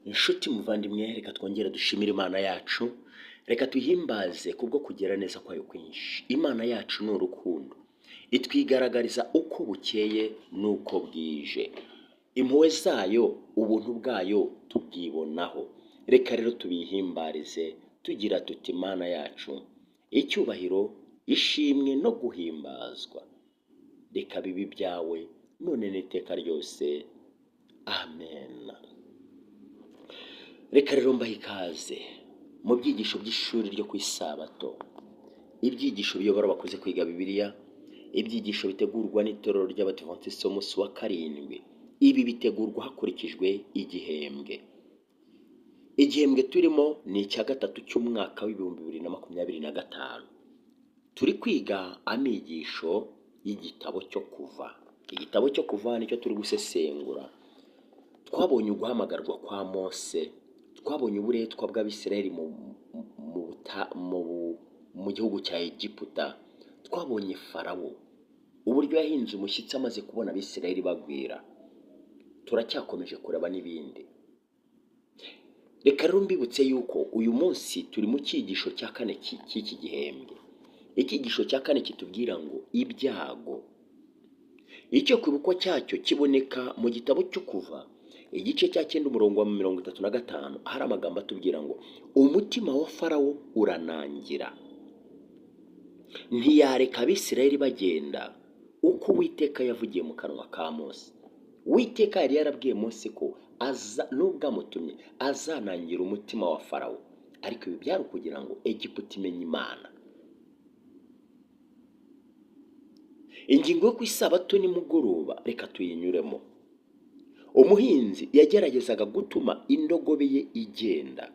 Inshuti muvandimwe, reka twongere dushimire Imana yacu, reka tuyihimbaze kubwo kugira neza kwayo kwinshi. Imana yacu ni urukundo, itwigaragariza uko bukeye n'uko bwije. Impuhwe zayo, ubuntu bwayo tubwibonaho. Reka rero tubihimbarize tugira tuti Imana yacu, icyubahiro, ishimwe no guhimbazwa reka bibi byawe none n'iteka ryose. Amen. Reka rero mbahe ikaze mu byigisho by'ishuri ryo ku isabato, ibyigisho biyobora abakozi kwiga Bibiliya, ibyigisho bitegurwa n'itorero ry'Abadiventisiti b'umunsi wa karindwi. Ibi bitegurwa hakurikijwe igihembwe. Igihembwe turimo ni icya gatatu cy'umwaka w'ibihumbi 2025. Turi kwiga amigisho y'igitabo cyo kuva. Igitabo cyo kuva nicyo turi gusesengura. Twabonye uguhamagarwa kwa Mose, twabonye uburetwa bw'Abisirayeli mu gihugu cya Egiputa, twabonye Farawo uburyo yahinze umushyitsi amaze kubona Abisirayeli bagwira. Turacyakomeje kureba n'ibindi. Reka rero mbibutse yuko uyu munsi turi mu cyigisho cya kane cy'iki gihembwe. Icyigisho cya kane kitubwira ngo ibyago. Icyo kwibukwa cyacyo kiboneka mu gitabo cyo kuva igice cya 9 umurongo wa 35, hari amagambo atubwira ngo umutima wa Farawo uranangira, ntiyareka Abisirayeli bagenda uko Uwiteka yavugiye mu kanwa ka Mose. Uwiteka yari yarabwiye Mose ko nubwo amutumye azanangira umutima wa Farawo, ariko ibi byari kugira ngo Egiputa imenye Imana. Ingingo yo ku isabato nimugoroba reka tuyinyuremo. Umuhinzi yageragezaga gutuma indogobe ye igenda.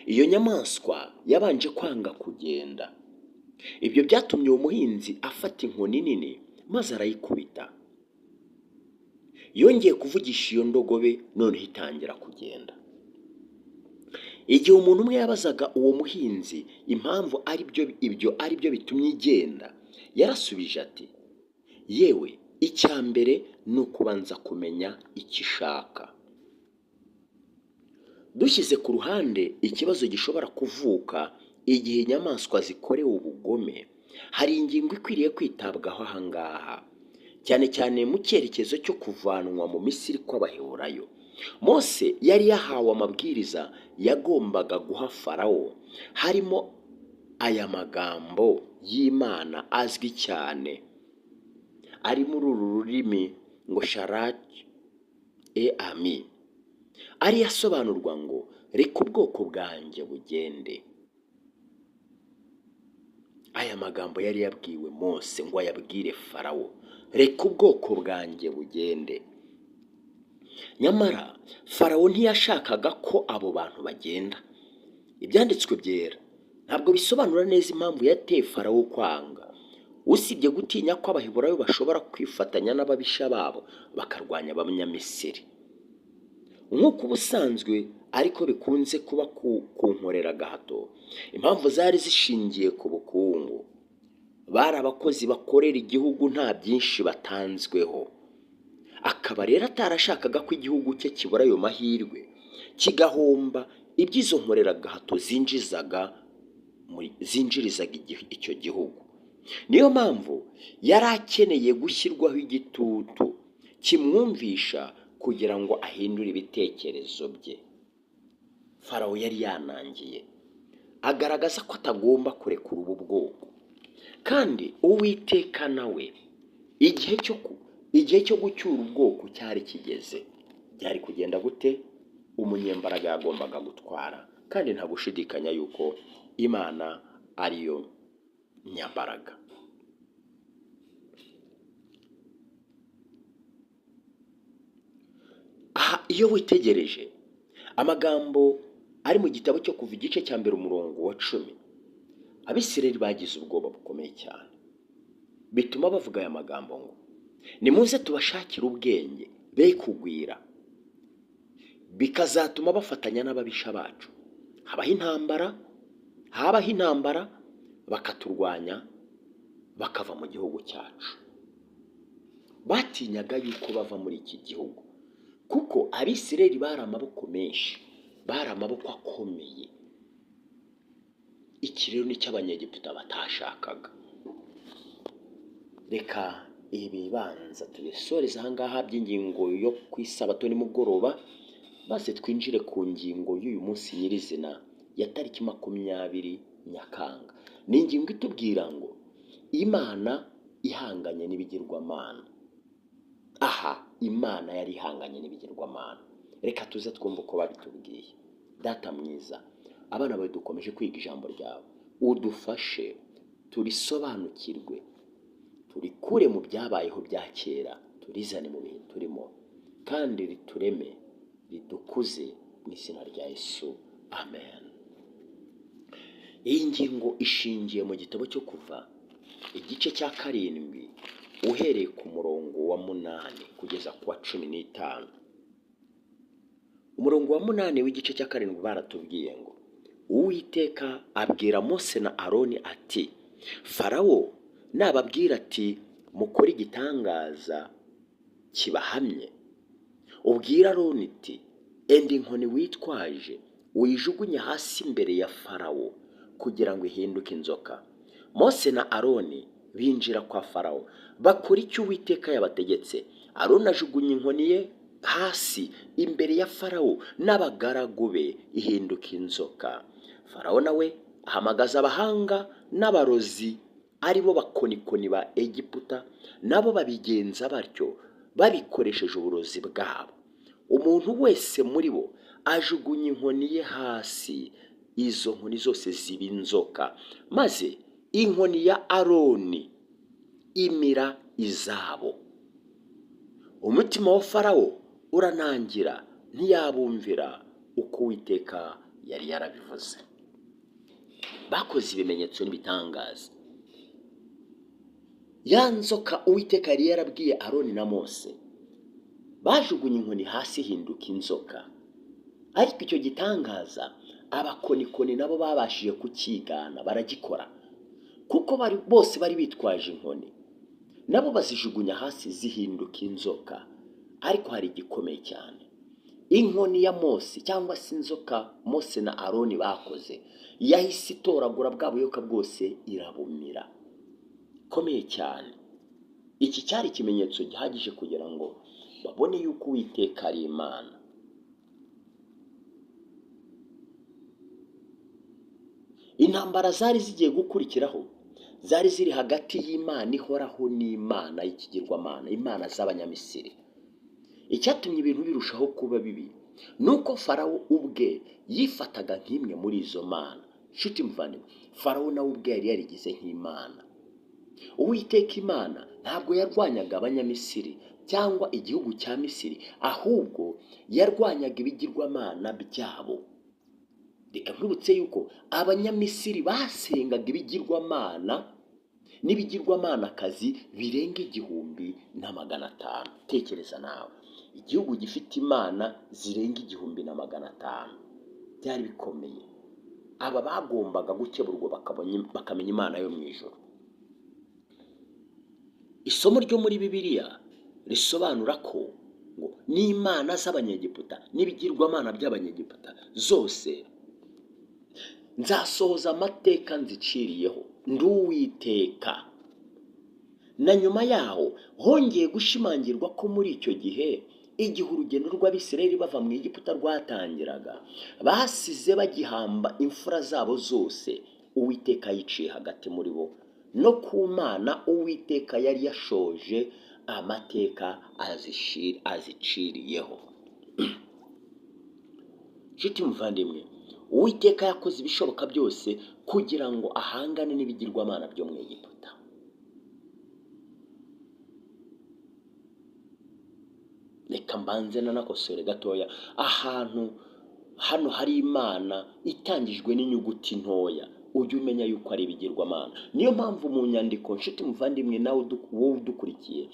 Iyo nyamaswa yabanje kwanga kugenda. Ibyo byatumye uwo muhinzi afata inkoni nini maze arayikubita. Yongeye kuvugisha iyo ndogobe, none itangira kugenda. Igihe umuntu umwe yabazaga uwo muhinzi impamvu ibyo ari byo bitumye igenda, yarasubije ati, yewe icya mbere ni ukubanza kumenya icyo ishaka. Dushyize ku ruhande ikibazo gishobora kuvuka igihe inyamaswa zikorewe ubugome, hari ingingo ikwiriye kwitabwaho ahangaha, cyane cyane mu cyerekezo cyo kuvanwa mu Misiri kw'Abaheburayo. Mose yari yahawe amabwiriza yagombaga guha Farawo, harimo aya magambo y'Imana azwi cyane ari muri uru rurimi ngo sharati ami, ari yasobanurwa ngo reka ubwoko bwanjye bugende. Aya magambo yari yabwiwe Mose ngo ayabwire Farawo, reka ubwoko bwanjye bugende. Nyamara Farawo ntiyashakaga ko abo bantu bagenda. Ibyanditswe byera ntabwo bisobanura neza impamvu yateye Farawo kwanga, usibye gutinya ko Abaheburayo bashobora kwifatanya n'ababisha babo bakarwanya Abanyamisiri. Nk'uko ubusanzwe ariko bikunze kuba ku nkorera gahato, impamvu zari zishingiye ku bukungu. Bari abakozi bakorera igihugu, nta byinshi batanzweho. Akaba rero atarashakaga ko igihugu cye kibura ayo mahirwe, kigahomba iby'izo nkorera gahato zinjirizaga icyo gihugu. Niyo mpamvu yari akeneye gushyirwaho igitutu kimwumvisha kugira ngo ahindure ibitekerezo bye. Farawo yari yanangiye, agaragaza ko atagomba kurekura ubu bwoko. Kandi Uwiteka nawe igihe cyo gucyura ubwoko cyari kigeze. Byari kugenda gute? Umunyembaraga yagombaga gutwara, kandi nta gushidikanya yuko Imana ariyo nyambaraga. Aha iyo witegereje amagambo ari mu gitabo cyo kuva igice cya 1 umurongo wa 10, Abisirayeli bagize ubwoba bukomeye cyane, bituma bavuga aya magambo ngo nimuze tubashakire ubwenge be kugwira, bikazatuma bafatanya n'ababisha bacu, habaho intambara bakaturwanya bakava mu gihugu cyacu. Batinyaga yuko bava muri iki gihugu, kuko abisirayeli bari amaboko menshi, bari amaboko akomeye. Iki rero nicyo abanyegiputa batashakaga. Reka ibi bibanza tubisoreze ahangaha by'ingingo yo ku isabato nimugoroba, maze twinjire ku ngingo y'uyu munsi nyirizina ya tariki 20 Nyakanga. Ni ingingo itubwira ngo Imana ihanganye n'ibigirwamana. Aha Imana yari ihanganye n'ibigirwamana. Reka tuze twumve uko babitubwiye. Data mwiza, abana bawe dukomeje kwiga ijambo ryawe, udufashe turisobanukirwe, turikure mu byabayeho bya kera, turizane mu bihe turimo, kandi ritureme, ridukuze mu izina rya Yesu, amen. Iyi ngingo ishingiye mu gitabo cyo Kuva igice cya 7 uhereye ku murongo wa 8 kugeza ku wa 15. Umurongo wa 8 w'igice cya 7 baratubwiye ngo Uwiteka abwira Mose na Aroni ati, Farawo nababwira ati mukore igitangaza kibahamye, ubwira Aroni iti enda inkoni witwaje uyijugunye hasi imbere ya Farawo kugira ngo ihinduke inzoka. Mose na Aroni binjira kwa Farawo bakora icyo Uwiteka yabategetse. Aroni ajugunya inkoni ye hasi imbere ya Farawo n'abagaragu be, ihinduka inzoka. Farawo nawe ahamagaza abahanga n'abarozi aribo bakonikoni ba Egiputa, nabo babigenza batyo babikoresheje uburozi bwabo. Umuntu wese muri bo ajugunya inkoni ye hasi, izo nkoni zose ziba inzoka, maze inkoni ya Aroni imira izabo. Umutima wa Farawo uranangira, ntiyabumvira uko Uwiteka yari yarabivuze. Bakoze ibimenyetso n'ibitangaza. Ya nzoka Uwiteka yari yarabwiye Aroni na Mose, bajugunye inkoni hasi hinduka inzoka. Ariko icyo gitangaza abakonikoni nabo babashije kukigana, baragikora, kuko bose bari bitwaje inkoni, nabo bazijugunya hasi zihinduka inzoka. Ariko hari igikomeye cyane, inkoni ya Mose cyangwa se inzoka Mose na Aroni bakoze yahise itoragura bwa buyoka bwose irabumira. Komeye cyane. Iki cyari ikimenyetso gihagije kugira ngo babone yuko Uwiteka ari Imana. Intambara zari zigiye gukurikiraho zari ziri hagati y'Imana ihoraho n'Imana y'ikigirwamana, Imana z'Abanyamisiri. Icyatumye ibintu birushaho kuba bibi nuko Farawo ubwe yifataga nk'imwe muri izo mana. Nshuti muvandimwe, Farawo nawe ubwe yari yarigize nk'Imana. Uwiteka Imana ntabwo yarwanyaga Abanyamisiri cyangwa igihugu cya Misiri, ahubwo yarwanyaga ibigirwamana byabo. Reka nkwibutse yuko Abanyamisiri basengaga ibigirwamana n'ibigirwamanakazi birenga 1,500. Tekereza nawe, igihugu gifite imana zirenga 1,500. Byari bikomeye. Aba bagombaga gukeburwa bakamenya Imana yo mu ijuru. Isomo ryo muri Bibiliya risobanura ko ngo n'Imana z'Abanyegiputa n'ibigirwamana by'Abanyegiputa zose nzasohoza amateka nziciriyeho, ndi Uwiteka. Na nyuma yaho hongeye gushimangirwa ko muri icyo gihe, igihe urugendo rw'Abisirayeli bava mu Egiputa rwatangiraga, basize bagihamba imfura zabo zose, Uwiteka yiciye hagati muri bo. No ku Mana Uwiteka yari yashoje amateka aziciriyeho. Nshuti muvandimwe, Uwiteka yakoze ibishoboka byose kugira ngo ahangane n'ibigirwamana byo mu Egiputa. Reka mbanze nanakosore gatoya. Ahantu hano hari Imana itangijwe n'inyuguti ntoya, ujye umenya yuko ari ibigirwamana. Niyo mpamvu mu nyandiko, nshuti muvandimwe nawe wowe udukurikiye,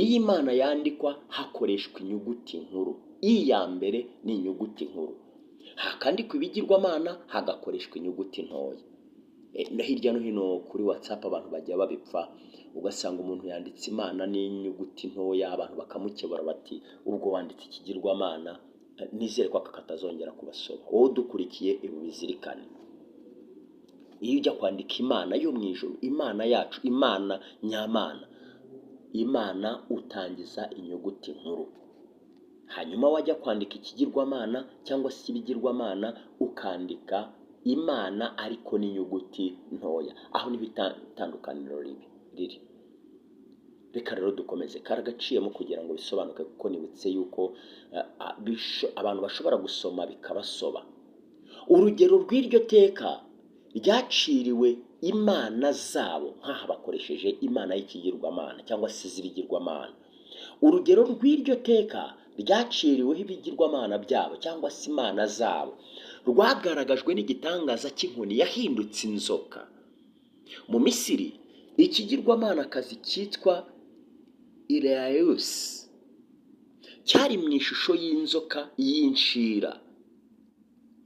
iyi Imana yandikwa hakoreshwa inyuguti nkuru. Iyi ya mbere ni inyuguti nkuru, hakandikwa ibigirwamana hagakoreshwa inyuguti ntoya. Hirya no hino kuri WhatsApp abantu bajya babipfa, ugasanga umuntu yanditse imana n'inyuguti ntoya, abantu bakamukebura bati ubwo wanditse ikigirwamana. Nizere ko aka katazongera kubasoma. Wowe udukurikiye ibi bizirikane, iyo ujya kwandika imana yo mu ijuru, imana yacu, imana nyamana, imana utangiza inyuguti nkuru, hanyuma wajya kwandika ikigirwamana cyangwa se ibigirwamana ukandika imana ariko n'inyuguti ntoya. Aho niho itandukaniro riri. Reka rero dukomeze karagaciyemo kugira ngo bisobanuke, kuko nibutse yuko abantu bashobora gusoma bikabasoba. Urugero rw'iryo teka ryaciriwe imana zabo, nk'aha bakoresheje imana y'ikigirwamana cyangwa se iz'ibigirwamana. Urugero rw'iryo teka ryaciriweho ibigirwamana byabo cyangwa se imana zabo rwagaragajwe n'igitangaza cy'inkoni yahindutse inzoka. Mu Misiri ikigirwamanakazi cyitwa Ireyusi cyari mu ishusho y'inzoka y'inshira,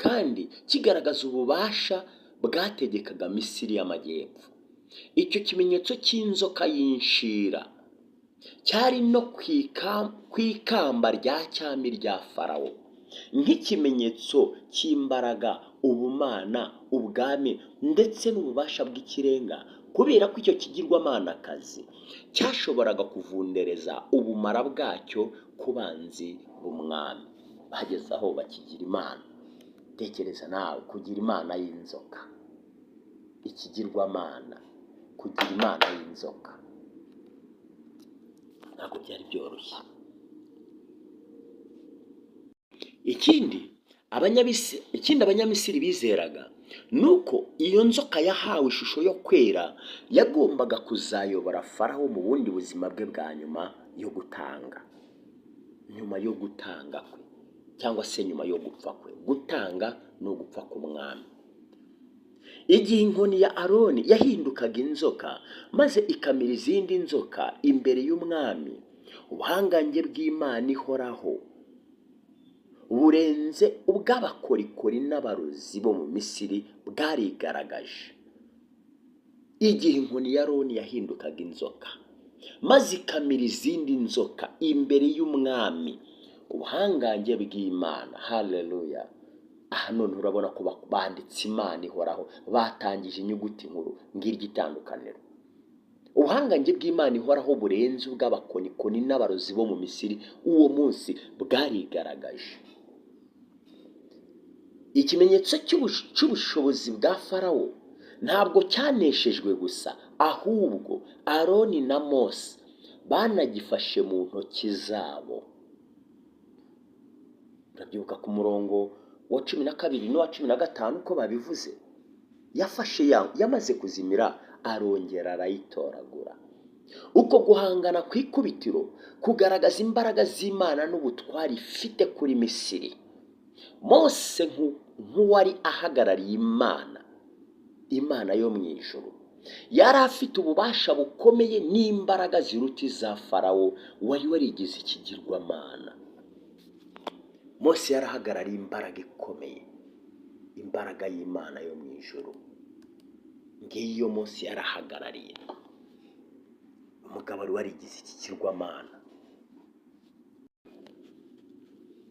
kandi kigaragaza ububasha bwategekaga Misiri y'amajyepfo. Icyo kimenyetso cy'inzoka y'inshira cyari no ku ikamba rya cyami rya Farawo, nk'ikimenyetso cy'imbaraga, ubumana, ubwami ndetse n'ububasha bw'ikirenga, kubera ko icyo kigirwamanakazi cyashoboraga kuvundereza ubumara bwacyo ku banzi b'umwami. Bageze aho bakigira imana. Tekereza nawe kugira imana y'inzoka, ikigirwamana, kugira imana y'inzoka, ntabwo byari byoroshye. Ikindi abanyamisiri bizeraga nuko iyo nzoka yahawe ishusho yo kwera yagombaga kuzayobora Farawo mu bundi buzima bwe bwa nyuma yo gutanga, nyuma yo gutanga kwe, cyangwa se nyuma yo gupfa kwe. Gutanga no gupfa k'umwami. Igihe inkoni ya Aroni yahindukaga inzoka maze ikamira izindi nzoka imbere y'umwami, ubuhangange bw'Imana ihoraho burenze ubw'abakorikori n'abarozi bo mu Misiri bwarigaragaje. Igihe inkoni ya Aroni yahindukaga inzoka maze ikamira izindi nzoka imbere y'umwami, ubuhangange bw'Imana, haleluya. Aha none urabona ko banditse imana ihoraho, batangije inyuguti nkuru. Ngiryo itandukaniro. Ubuhangange bw'Imana ihoraho burenze ubw'abakonikoni n'abarozi bo mu Misiri uwo munsi bwarigaragaje. Ikimenyetso cy'ubushobozi bwa Farawo ntabwo cyaneshejwe gusa, ahubwo Aroni na Mose banagifashe mu ntoki zabo. Urabyibuka ku murongo wa 12 n'uwa 15 ko babivuze. Yafashe yamaze kuzimira arongera arayitoragura. Uko guhangana ku ikubitiro kugaragaza imbaraga z'Imana n'ubutwari ifite kuri Misiri. Mose nk'uwari ahagarariye Imana yo mu ijuru, yari afite ububasha bukomeye n'imbaraga ziruta iza Farawo wari warigize ikigirwamana. Mose yari ahagarariye imbaraga ikomeye, imbaraga y'Imana yo mu ijuru. Ngiyo Mose yari ahagarariye, umugabo wari warigize ikigirwamana.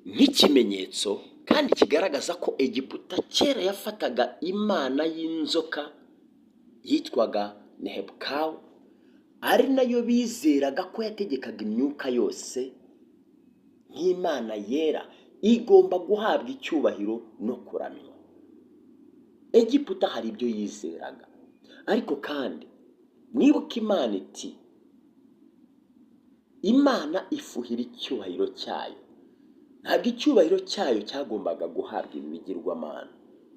Nk'ikimenyetso kandi kigaragaza ko Egiputa kera yafataga imana y'inzoka yitwaga Nehebukawu, ari nayo bizeraga ko yategekaga imyuka yose nk'imana yera igomba guhabwa icyubahiro no kuramywa. Egiputa hari ibyo yizeraga, ariko kandi mwibuke Imana iti Imana ifuhira icyubahiro cyayo. Ntabwo icyubahiro cyayo cyagombaga guhabwa ibigirwamana.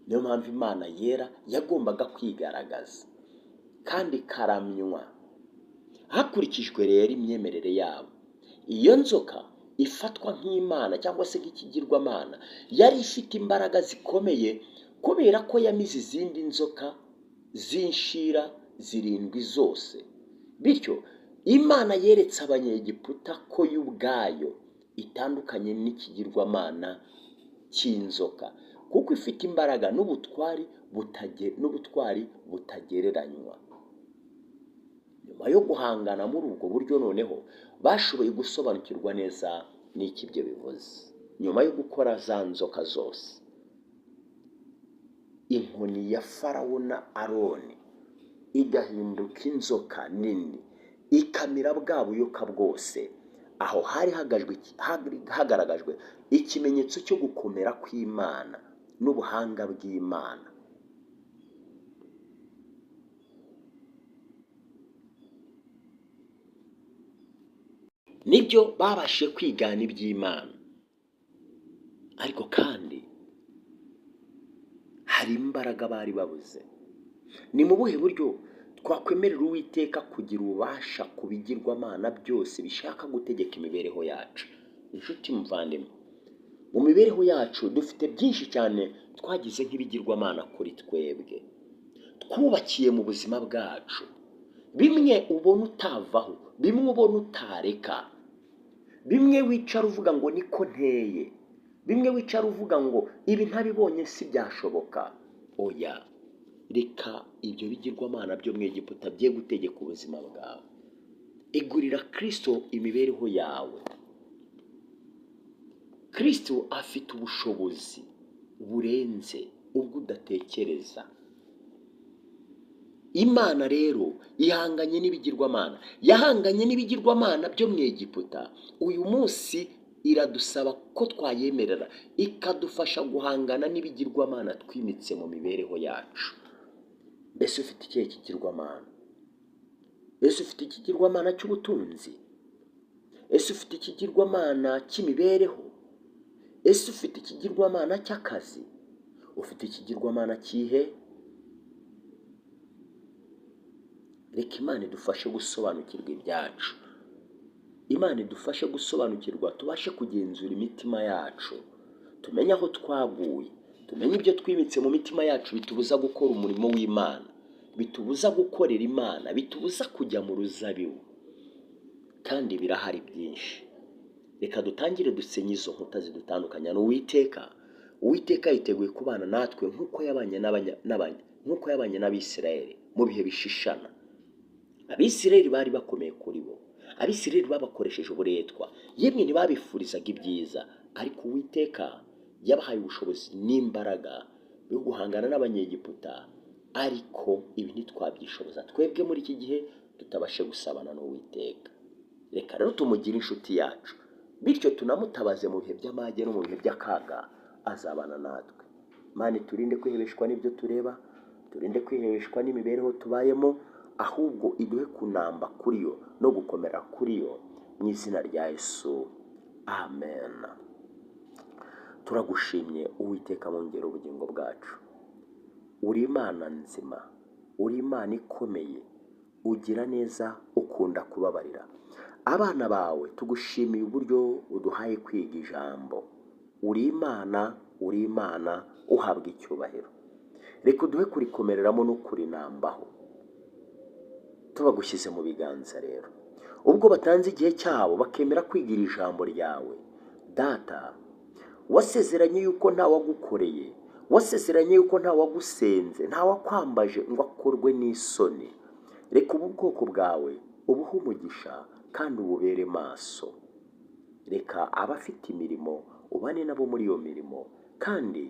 Niyo mpamvu Imana yera yagombaga kwigaragaza kandi karamywa hakurikijwe rero imyemerere yabo. Iyo nzoka ifatwa nk'Imana cyangwa se nk'ikigirwamana yari ifite imbaraga zikomeye, kubera ko yamize izindi nzoka z'inshira 7 zose. Bityo Imana yeretse abanyegiputa ko y'ubwayo itandukanye n'ikigirwamana cy'inzoka, kuko ifite imbaraga n'ubutwari butagereranywa. Niyo nyuma yo guhangana muri ubwo buryo noneho bashoboye gusobanukirwa neza n'iki ibyo bivuze. Nyuma yo gukora za nzoka zose, inkoni ya Farawo na Aroni igahinduka inzoka nini ikamira bwa buyoka bwose, aho hari hagaragajwe ikimenyetso cyo gukomera kw'Imana n'ubuhanga bw'Imana. Nibyo babashe kwigana iby'Imana, ariko kandi hari imbaraga bari babuze. Ni mu buhe buryo twakwemerera Uwiteka kugira ububasha ku bigirwamana byose bishaka gutegeka imibereho yacu? Inshuti muvandimwe, mu mibereho yacu dufite byinshi cyane twagize nk'ibigirwamana kuri twebwe, twubakiye mu buzima bwacu, bimwe ubona utavaho, bimwe ubona utareka, bimwe wicara uvuga ngo niko nteye, bimwe wicara uvuga ngo ibi ntabibonye si byashoboka. Oya, reka ibyo bigirwamana byo mu Egiputa bye gutegeka ubuzima bwawe. Igurira Kristo imibereho yawe. Kristo afite ubushobozi burenze ubwo udatekereza. Imana rero ihanganye n'ibigirwamana, yahanganye n'ibigirwamana byo mu Egiputa. Uyu munsi iradusaba ko twayemerera ikadufasha guhangana n'ibigirwamana twimitse mu mibereho yacu. Mbese ufite ikihe kigirwamana? Ese ufite ikigirwamana cy'ubutunzi? Ese ufite ikigirwamana cy'imibereho? Ese ufite ikigirwamana cy'akazi? Ufite ikigirwamana kihe? Reka Imana idufashe gusobanukirwa ibyacu. Imana idufashe gusobanukirwa, tubashe kugenzura imitima yacu, tumenye aho twaguye, tumenye ibyo twimitse mu mitima yacu bitubuza gukora umurimo w'Imana, bitubuza gukorera Imana, bitubuza kujya mu ruzabibu. Kandi birahari byinshi. Reka dutangire dusenye izo nkuta zidutandukanya n'Uwiteka. Uwiteka yiteguye kubana natwe nk'uko yabanye n'Abisirayeli mu bihe bishishana. Abisirayeli bari bakomeye kuri bo, Abisirayeli babakoresheje uburetwa, yemwe ntibabifurizaga ibyiza, ariko Uwiteka yabahaye ubushobozi n'imbaraga byo guhangana n'Abanyegiputa. Ariko ibi ntitwabyishoboza twebwe muri iki gihe tutabashe gusabana n'Uwiteka. Reka rero tumugire inshuti yacu, bityo tunamutabaze mu bihe by'amage no mu bihe by'akaga, azabana natwe. Imana turinde kwihebeshwa n'ibyo tureba, turinde kwihebeshwa n'imibereho tubayemo, ahubwo iduhe kunamba kuri yo no gukomera kuri yo, mu izina rya Yesu, amen. Turagushimye Uwiteka mwongera ubugingo bwacu. Uri Imana nzima, uri Imana ikomeye, ugira neza, ukunda kubabarira. Abana bawe tugushimiye uburyo uduhaye kwiga ijambo. Uri Imana uhabwa icyubahiro. Reka uduhe kurikomereramo no kurinambaho. Tubagushyize mu biganza rero, ubwo batanze igihe cyabo bakemera kwigira ijambo ryawe. Data, wasezeranye yuko ntawagukoreye, wasezeranye yuko ntawagusenze, ntawakwambaje ngo akorwe n'isoni. Reka ubu bwoko bwawe ubuhe umugisha kandi ububere maso. Reka abafite imirimo ubane nabo muri iyo mirimo, kandi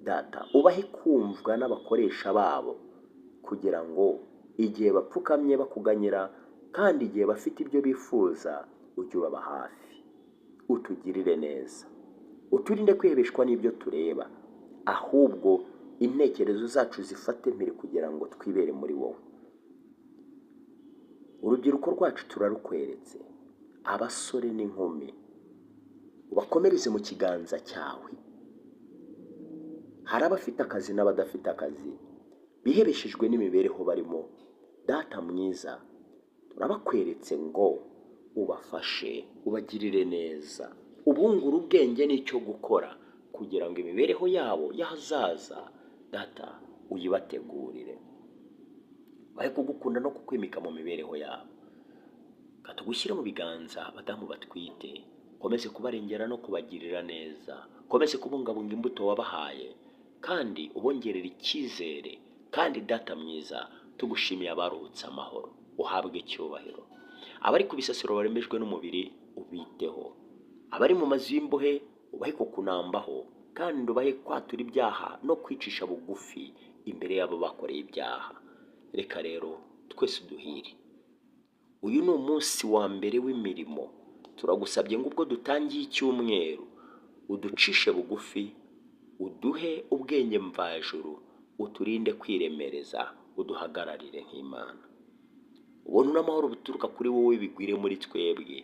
Data ubahe kumvwa n'abakoresha babo, kugira ngo igihe bapfukamye bakuganyira kandi igihe bafite ibyo bifuza ujye ubaba hafi. Utugirire neza, uturinde kwihebeshwa n'ibyo tureba, ahubwo intekerezo zacu zifate mpiri kugira ngo twibere muri wowe. Urubyiruko rwacu turarukweretse, abasore n'inkumi ubakomereze mu kiganza cyawe. Hari abafite akazi n'abadafite akazi, bihebeshejwe n'imibereho barimo. Data mwiza, turabakweretse ngo ubafashe, ubagirire neza, ubungure ubwenge n'icyo gukora, kugira ngo imibereho yabo y'ahazaza Data uyibategurire. Bahe kugukunda no kukwimika mu mibereho yabo. Katugushyire mu biganza abadamu batwite, komeze kubarengera no kubagirira neza, komeze kubungabunga imbuto wabahaye, kandi ubongerera icyizere. Kandi Data mwiza, tugushimiye abaruhutse amahoro. uhabwe icyubahiro. Abari ku bisasiro baremejwe n'umubiri ubiteho, abari mu mazu y'imbohe ubahe kukunambaho, kandi ubahe kwatura ibyaha no kwicisha bugufi imbere y'abo bakoreye ibyaha. Reka rero twese uduhire. Uyu ni umunsi wa mbere w'imirimo. Turagusabye ngo ubwo dutangiye icyumweru uducishe bugufi, uduhe ubwenge mvajuru, uturinde kwiremereza, uduhagararire nk'Imana. Ubuntu n'amahoro bituruka kuri wowe bigwire muri twebwe.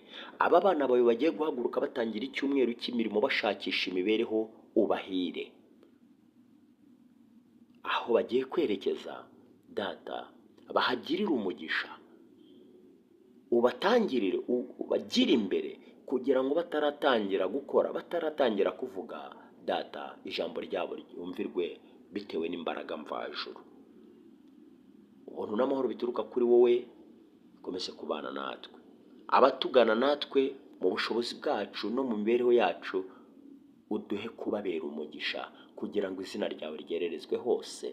Aba bana bawe bagiye guhaguruka batangira icyumweru cy'imirimo bashakisha imibereho, ubahire. Aho bagiye kwerekeza, Data, bahagirire umugisha, ubatangirire, ubagire imbere, kugira ngo bataratangira gukora, bataratangira kuvuga, Data, ijambo ryabo ryumvirwe bitewe n'imbaraga mvajuru. Ubuntu n'amahoro bituruka kuri wowe bikomeze kubana natwe, abatugana natwe mu bushobozi bwacu no mu mibereho yacu, uduhe kubabera umugisha, kugira ngo izina ryawe ryererezwe hose.